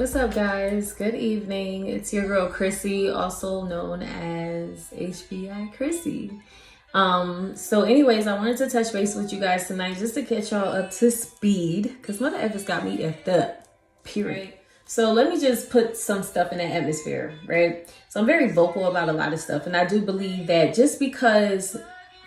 What's up, guys? Good evening. It's your girl Chrissy, also known as HBI Chrissy. So anyways, I wanted to touch base with you guys tonight just to catch y'all up to speed because Mother Effers got me effed up, period. Right? So let me just put some stuff in the atmosphere, right? So I'm very vocal about a lot of stuff, and I do believe that just because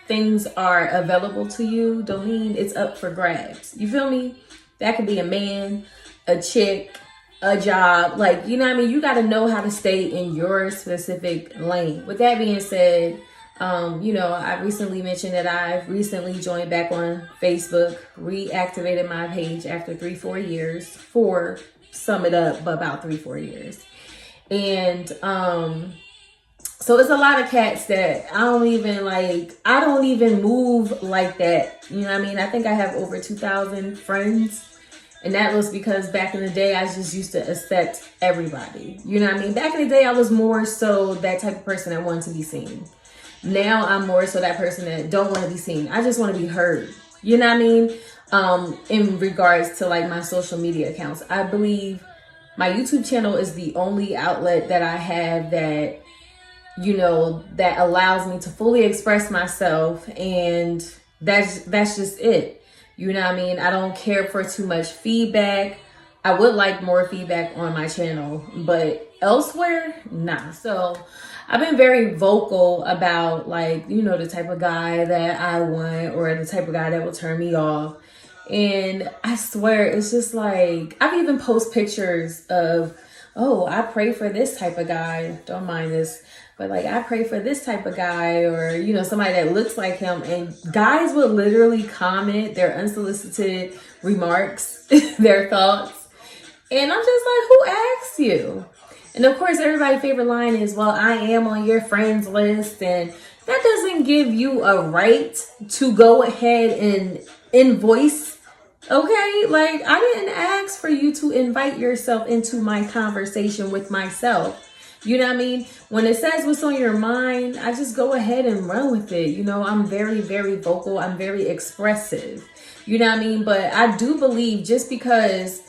things are available to you don't mean it's up for grabs. You feel me? That could be a man, a chick, a job, like, you know what I mean? You got to know how to stay in your specific lane. With that being said, I recently mentioned that I've recently joined back on Facebook, reactivated my page after 3-4 years, sum it up, about 3-4 years. And so it's a lot of cats that I don't even move like that. You know what I mean? I think I have over 2,000 friends. And that was because back in the day, I just used to accept everybody. You know what I mean? Back in the day, I was more so that type of person that wanted to be seen. Now I'm more so that person that don't want to be seen. I just want to be heard. You know what I mean? In regards to like my social media accounts, I believe my YouTube channel is the only outlet that I have that, that allows me to fully express myself. And that's just it. You know what I mean? I don't care for too much feedback. I would like more feedback on my channel, but elsewhere, nah. So I've been very vocal about the type of guy that I want or the type of guy that will turn me off. And I swear, it's just like, I've even posted pictures of, I pray for this type of guy. Don't mind this. But I pray for this type of guy or, somebody that looks like him. And guys would literally comment their unsolicited remarks, their thoughts. And I'm just like, who asked you? And of course, everybody's favorite line is, well, I am on your friends list. And that doesn't give you a right to go ahead and invoice. Okay, I didn't ask for you to invite yourself into my conversation with myself. You know what I mean? When it says what's on your mind, I just go ahead and run with it. I'm very, very vocal. I'm very expressive. You know what I mean? But I do believe just because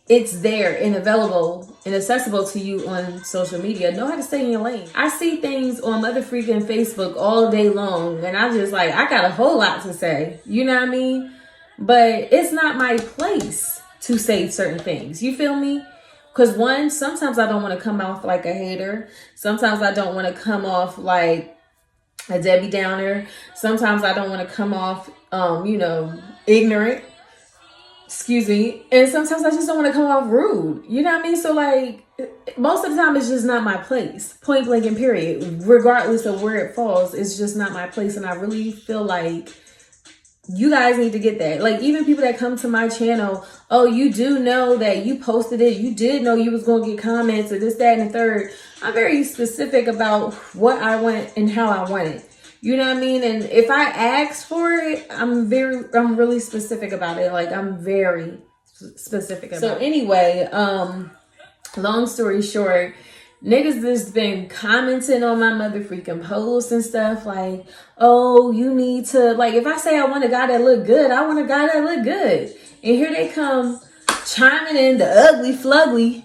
it's there and available and accessible to you on social media, know how to stay in your lane. I see things on mother freaking Facebook all day long, and I just I got a whole lot to say. You know what I mean? But it's not my place to say certain things. You feel me? Because sometimes I don't want to come off like a hater. Sometimes I don't want to come off like a Debbie Downer. Sometimes I don't want to come off, ignorant. Excuse me. And sometimes I just don't want to come off rude. You know what I mean? So most of the time it's just not my place. Point blank and period. Regardless of where it falls, it's just not my place. And I really feel like you guys need to get that. Even people that come to my channel, you do know that you posted it. You did know you was going to get comments or this, that, and the third. I'm very specific about what I want and how I want it. You know what I mean? And if I ask for it, I'm really specific about it. I'm very specific about it. So anyway, long story short, niggas just been commenting on my mother freaking posts and stuff you need to, if I say I want a guy that look good, I want a guy that look good. And here they come chiming in, the ugly flugly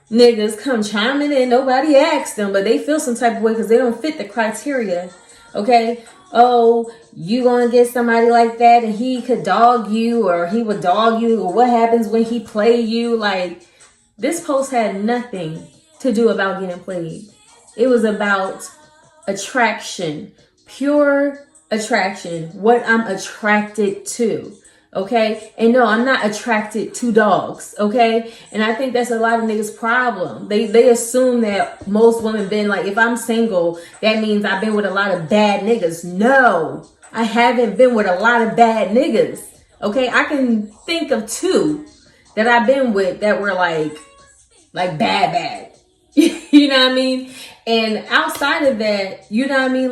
niggas come chiming in. Nobody asked them, but they feel some type of way because they don't fit the criteria. Okay? You gonna get somebody like that and he could dog you or he would dog you, or what happens when he play you? This post had nothing to do about getting played. It was about attraction, pure attraction, what I'm attracted to. Okay. And no, I'm not attracted to dogs. Okay. And I think that's a lot of niggas' problem. They assume that most women been if I'm single, that means I've been with a lot of bad niggas. No, I haven't been with a lot of bad niggas. Okay. I can think of 2 that I've been with that were bad. You know what I mean? And outside of that, you know what I mean?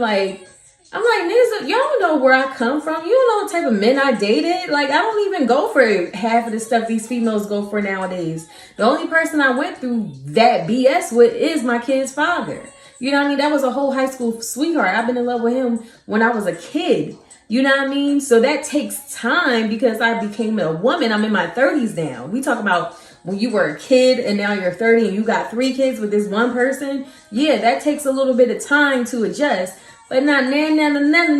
I'm niggas, y'all don't know where I come from. You don't know what type of men I dated. I don't even go for half of the stuff these females go for nowadays. The only person I went through that BS with is my kid's father. You know what I mean? That was a whole high school sweetheart. I've been in love with him when I was a kid. You know what I mean? So that takes time because I became a woman. I'm in my 30s now. We talk about when you were a kid and now you're 30 and you got 3 kids with this one person, yeah, that takes a little bit of time to adjust. But not none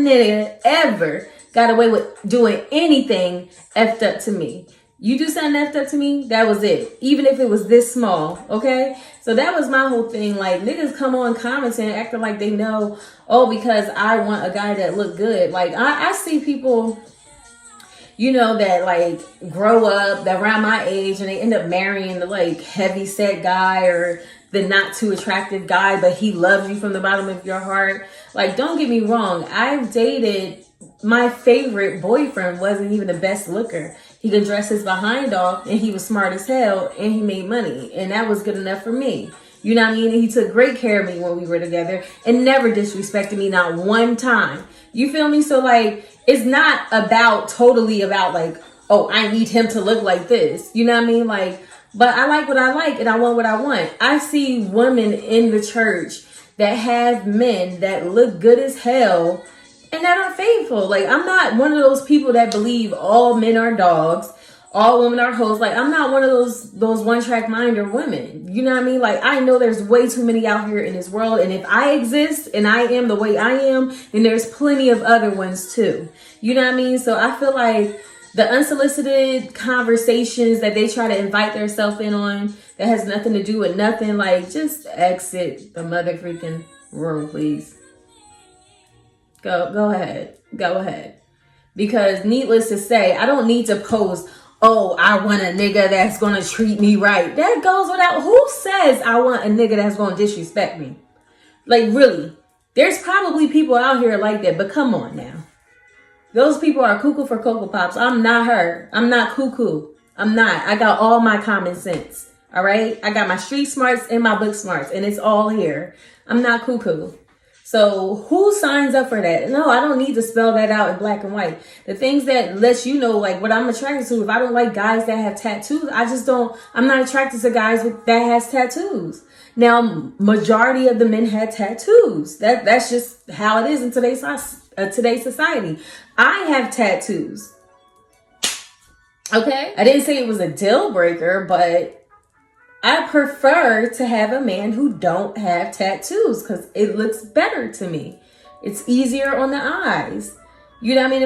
nigga ever got away with doing anything effed up to me. You do something effed up to me, that was it. Even if it was this small, okay? So that was my whole thing. Like, niggas come on commenting acting like they know, oh, because I want a guy that look good. Like, I see people, you know, that like grow up, that around my age, and they end up marrying the like heavy set guy or the not too attractive guy, but he loves you from the bottom of your heart. Like, don't get me wrong. I've dated, my favorite boyfriend wasn't even the best looker. He could dress his behind off and he was smart as hell and he made money. And that was good enough for me. You know what I mean? And he took great care of me when we were together and never disrespected me, not one time. You feel me? So like, it's not about totally about like, oh, I need him to look like this. You know what I mean? Like, but I like what I like and I want what I want. I see women in the church that have men that look good as hell and that are faithful. Like, I'm not one of those people that believe all men are dogs, all women are hoes. Like, I'm not one of those one-track minder women. You know what I mean? Like, I know there's way too many out here in this world. And if I exist and I am the way I am, then there's plenty of other ones too. You know what I mean? So I feel like the unsolicited conversations that they try to invite themselves in on that has nothing to do with nothing, like, just exit the mother freaking room, please. Go ahead. Because needless to say, I don't need to post, oh, I want a nigga that's going to treat me right. That goes without, who says I want a nigga that's going to disrespect me? Like, really, there's probably people out here like that, but come on now. Those people are cuckoo for Cocoa Pops. I'm not her. I'm not cuckoo. I'm not. I got all my common sense. All right? I got my street smarts and my book smarts, and it's all here. I'm not cuckoo. So who signs up for that? No, I don't need to spell that out in black and white. The things that lets you know, like, what I'm attracted to. If I don't like guys that have tattoos, I'm not attracted to guys that has tattoos. Now, majority of the men had tattoos. That's just how it is in today's society. I have tattoos. Okay? I didn't say it was a deal breaker, but I prefer to have a man who don't have tattoos because it looks better to me. It's easier on the eyes. You know what I mean?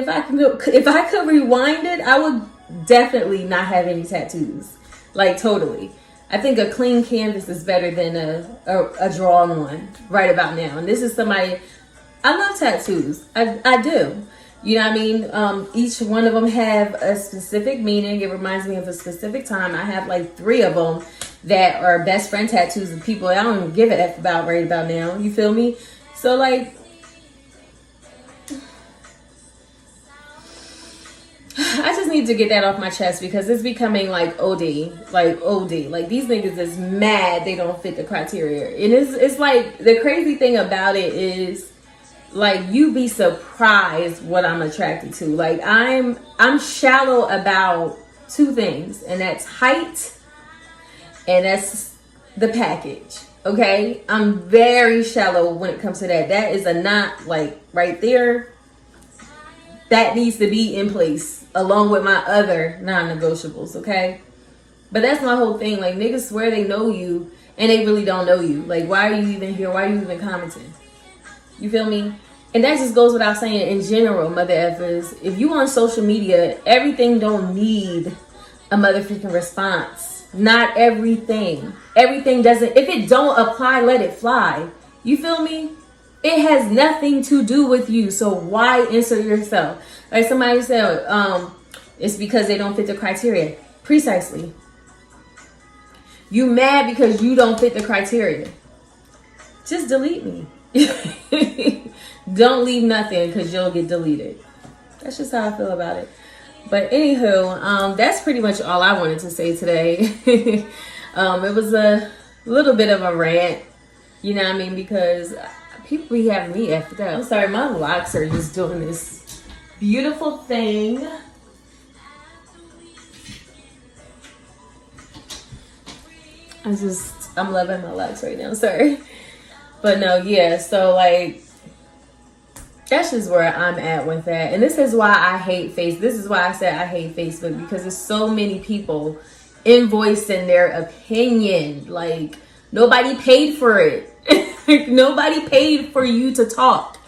If I could rewind it, I would definitely not have any tattoos. Like, totally. I think a clean canvas is better than a drawn one right about now. And this is somebody, I love tattoos. I do. You know what I mean? Each one of them have a specific meaning. It reminds me of a specific time. I have like 3 of them that are best friend tattoos of people I don't even give a F about right about now. You feel me? So like, I just need to get that off my chest because it's becoming like OD. Like these niggas is mad they don't fit the criteria. And it's like, the crazy thing about it is, like, you be surprised what I'm attracted to. Like, I'm shallow about 2 things, and that's height and that's the package. Okay? I'm very shallow when it comes to that. That is a knot, like, right there. That needs to be in place along with my other non-negotiables, okay? But that's my whole thing. Like, niggas swear they know you and they really don't know you. Like, why are you even here? Why are you even commenting? You feel me? And that just goes without saying in general, mother effers. If you on social media, everything don't need a motherfucking response. Not everything. Everything doesn't. If it don't apply, let it fly. You feel me? It has nothing to do with you. So why insert yourself? Like somebody said, it's because they don't fit the criteria. Precisely. You mad because you don't fit the criteria. Just delete me. Don't leave nothing because you'll get deleted. That's just how I feel about it. But anywho, that's pretty much all I wanted to say today. It was a little bit of a rant, you know what I mean? Because people be having me effed up. I'm sorry, my locks are just doing this beautiful thing. I'm loving my locks right now, sorry. But no, yeah, so like, that's just where I'm at with that. And this is why I hate this is why I said I hate Facebook, because there's so many people invoicing their opinion. Like, nobody paid for it. Nobody paid for you to talk.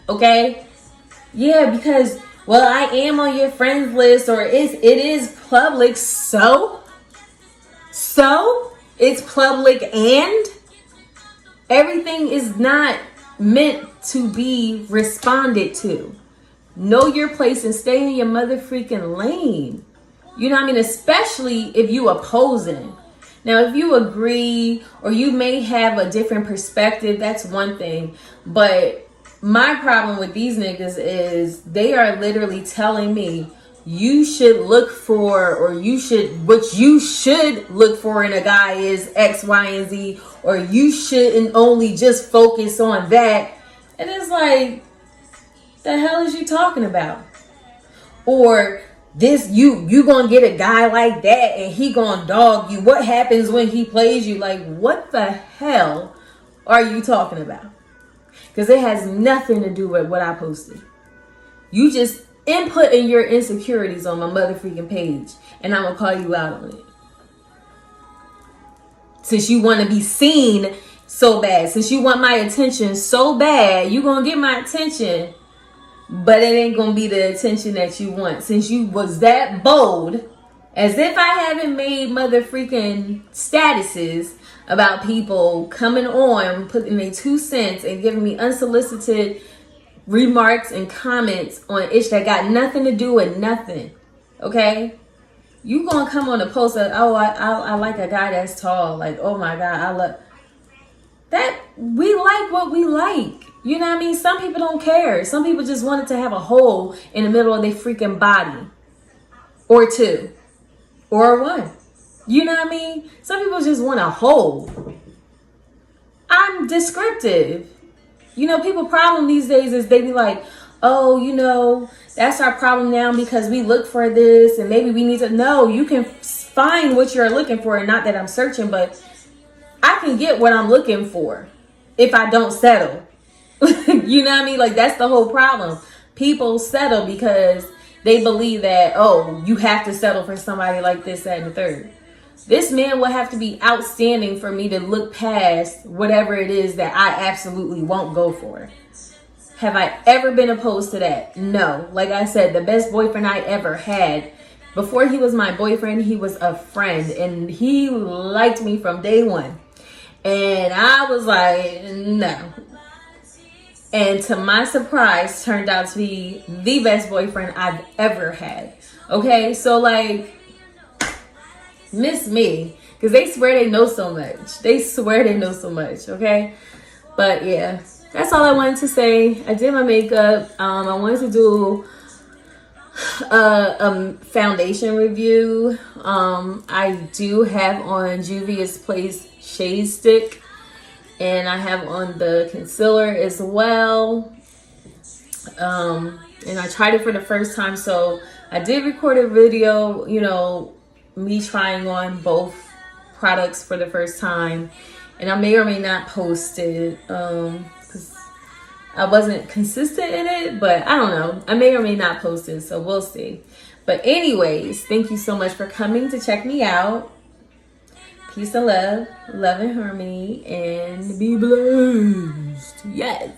Okay? Yeah, because, well, I am on your friends list, or it is public, so it's public, and everything is not meant to be responded to. Know your place and stay in your mother freaking lane. You know what I mean? Especially if you opposing. Now, if you agree or you may have a different perspective, that's one thing. But my problem with these niggas is they are literally telling me you should look for, or what you should look for in a guy is X, Y, and Z, or you shouldn't only just focus on that. And it's like, the hell is you talking about? Or this, you gonna get a guy like that and he gonna dog you. What happens when he plays you? Like, what the hell are you talking about? Because it has nothing to do with what I posted. You just inputting your insecurities on my mother freaking page, and I'm gonna call you out on it. Since you want to be seen so bad, since you want my attention so bad, you gonna get my attention, but it ain't gonna be the attention that you want. Since you was that bold, as if I haven't made mother freaking statuses about people coming on, putting their 2 cents and giving me unsolicited remarks and comments on ish that got nothing to do with nothing. Okay? You gonna come on a post that, oh, I like a guy that's tall. Like, oh my God, I love that. We like what we like. You know what I mean? Some people don't care. Some people just wanted to have a hole in the middle of their freaking body. Or 2. Or 1. You know what I mean? Some people just want a hole. I'm descriptive. You know, people's problem these days is they be like, oh, you know, that's our problem now because we look for this and maybe we need to. No, you can find what you're looking for. And not that I'm searching, but I can get what I'm looking for if I don't settle. You know what I mean? Like, that's the whole problem. People settle because they believe that, oh, you have to settle for somebody like this, that, and the third. This man will have to be outstanding for me to look past whatever it is that I absolutely won't go for. Have I ever been opposed to that? No. Like I said, the best boyfriend I ever had, before he was my boyfriend, he was a friend. And he liked me from day one. And I was like, no. And to my surprise, turned out to be the best boyfriend I've ever had. Okay? So, like, miss me. Because they swear they know so much. They swear they know so much. Okay? But, yeah. That's all I wanted to say. I did my makeup. I wanted to do a foundation review. I do have on Juvia's Place Shade Stick. And I have on the concealer as well. And I tried it for the first time. So I did record a video, you know, me trying on both products for the first time. And I may or may not post it. Because I wasn't consistent in it. But I don't know. I may or may not post it. So we'll see. But anyways, thank you so much for coming to check me out. Peace and love, love and harmony, and be blessed. Yes.